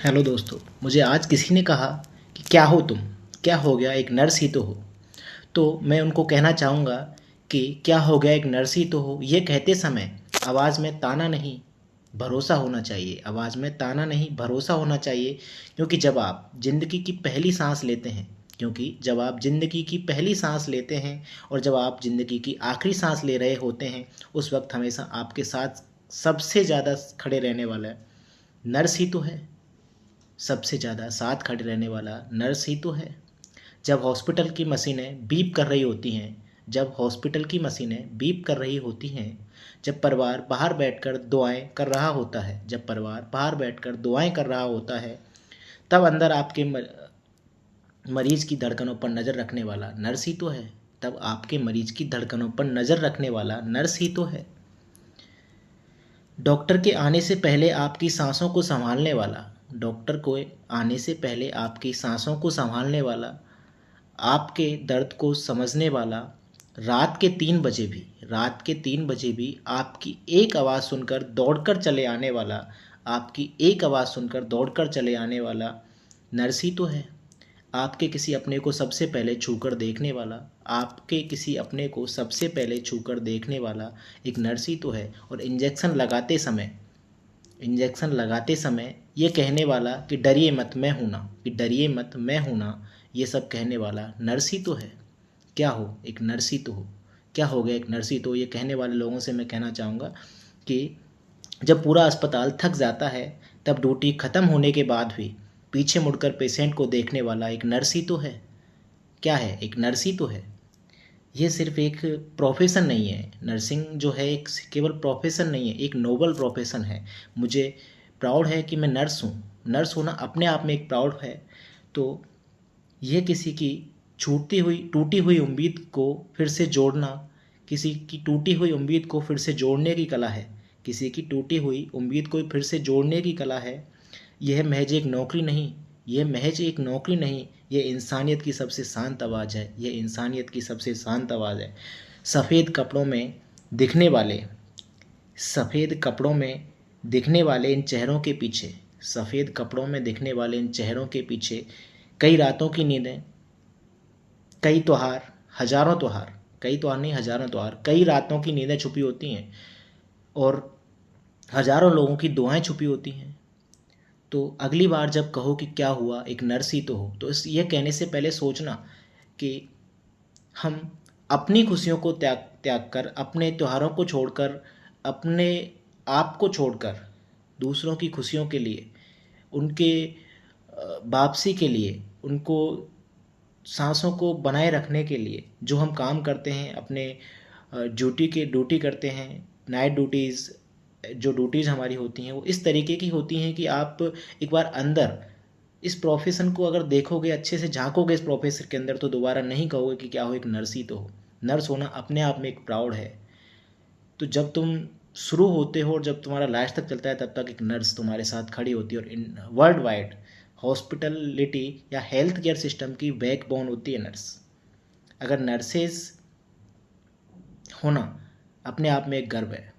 Hello दोस्तों, मुझे आज किसी ने कहा कि क्या हो तुम, क्या हो गया, एक नर्स ही तो हो। तो मैं उनको कहना चाहूँगा कि क्या हो गया, एक नर्स ही तो हो। ये कहते समय आवाज़ में ताना नहीं, भरोसा होना चाहिए। आवाज़ में ताना नहीं, भरोसा होना चाहिए। क्योंकि जब आप ज़िंदगी की पहली सांस लेते हैं क्योंकि जब आप ज़िंदगी की पहली सांस लेते हैं और जब आप ज़िंदगी की आखिरी सांस ले रहे होते हैं, उस वक्त हमेशा आपके साथ सबसे ज़्यादा खड़े रहने वाला नर्स ही तो है। सबसे ज़्यादा साथ खड़े रहने वाला नर्स ही तो है। जब हॉस्पिटल की मशीनें बीप कर रही होती हैं जब हॉस्पिटल की मशीनें बीप कर रही होती हैं, जब परिवार बाहर बैठकर दुआएं कर रहा होता है जब परिवार बाहर बैठकर दुआएं कर रहा होता है, तब अंदर आपके मरीज की धड़कनों पर नज़र रखने वाला नर्स ही तो है। तब आपके मरीज की धड़कनों पर नज़र रखने वाला नर्स ही तो है। डॉक्टर के आने से पहले आपकी सांसों को संभालने वाला डॉक्टर को आने से पहले आपकी सांसों को संभालने वाला, आपके दर्द को समझने वाला, रात के 3 बजे भी आपकी एक आवाज़ सुनकर दौड़कर चले आने वाला, आपकी एक आवाज़ सुनकर दौड़कर चले आने वाला नर्स ही तो है। आपके किसी अपने को सबसे पहले छूकर देखने वाला, आपके किसी अपने को सबसे पहले छूकर देखने वाला एक नर्स ही तो है। और इंजेक्शन लगाते समय ये कहने वाला कि डरिए मत मैं हूं ना, कि डरिए मत मैं हूं ना, ये सब कहने वाला नर्स ही तो है। क्या हो, एक नर्स ही तो हो। क्या हो गया, एक नर्स ही तो। ये कहने वाले लोगों से मैं कहना चाहूँगा कि जब पूरा अस्पताल थक जाता है, तब ड्यूटी ख़त्म होने के बाद भी पीछे मुड़कर पेशेंट को देखने वाला एक नर्स ही तो है। क्या है, एक नर्स ही तो है। ये सिर्फ एक प्रोफेशन नहीं है। नर्सिंग जो है एक केवल प्रोफेशन नहीं है, एक नोबल प्रोफेशन है। मुझे प्राउड है कि मैं नर्स हूँ। नर्स होना अपने आप में एक प्राउड है। तो ये किसी की छूटती हुई टूटी हुई उम्मीद को फिर से जोड़ना, किसी की टूटी हुई उम्मीद को फिर से जोड़ने की कला है। किसी की टूटी हुई उम्मीद को फिर से जोड़ने की कला है। यह महज एक नौकरी नहीं, यह इंसानियत की सबसे शांत आवाज़ है। यह इंसानियत की सबसे शांत आवाज़ है। सफ़ेद कपड़ों में दिखने वाले सफ़ेद कपड़ों में दिखने वाले इन चेहरों के पीछे सफ़ेद कपड़ों में दिखने वाले इन चेहरों के पीछे कई रातों की नींदें, कई त्योहार, हजारों त्योहार, कई त्योहार नहीं हजारों त्योहार, कई रातों की नींदें छुपी होती हैं और हजारों लोगों की दुआएं छुपी होती हैं। तो अगली बार जब कहो कि क्या हुआ, एक नर्स ही तो हो, तो इस ये कहने से पहले सोचना कि हम अपनी खुशियों को त्याग त्याग कर, अपने त्योहारों को छोड़कर, अपने आप को छोड़कर दूसरों की खुशियों के लिए, उनके वापसी के लिए, उनको सांसों को बनाए रखने के लिए जो हम काम करते हैं, अपने ड्यूटी करते हैं, नाइट ड्यूटीज़, जो ड्यूटीज़ हमारी होती हैं वो इस तरीके की होती हैं कि आप एक बार अंदर इस प्रोफेशन को अगर देखोगे, अच्छे से झांकोगे इस प्रोफेशन के अंदर, तो दोबारा नहीं कहोगे कि क्या हो, एक नर्स ही तो हो। नर्स होना अपने आप में एक प्राउड है। तो जब तुम शुरू होते हो और जब तुम्हारा लास्ट तक चलता है, तब तक एक नर्स तुम्हारे साथ खड़ी होती है। और इन वर्ल्ड वाइड हॉस्पिटलिटी या हेल्थ केयर सिस्टम की बैकबोन होती है नर्स। अगर नर्सेज होना अपने आप में एक गर्व है।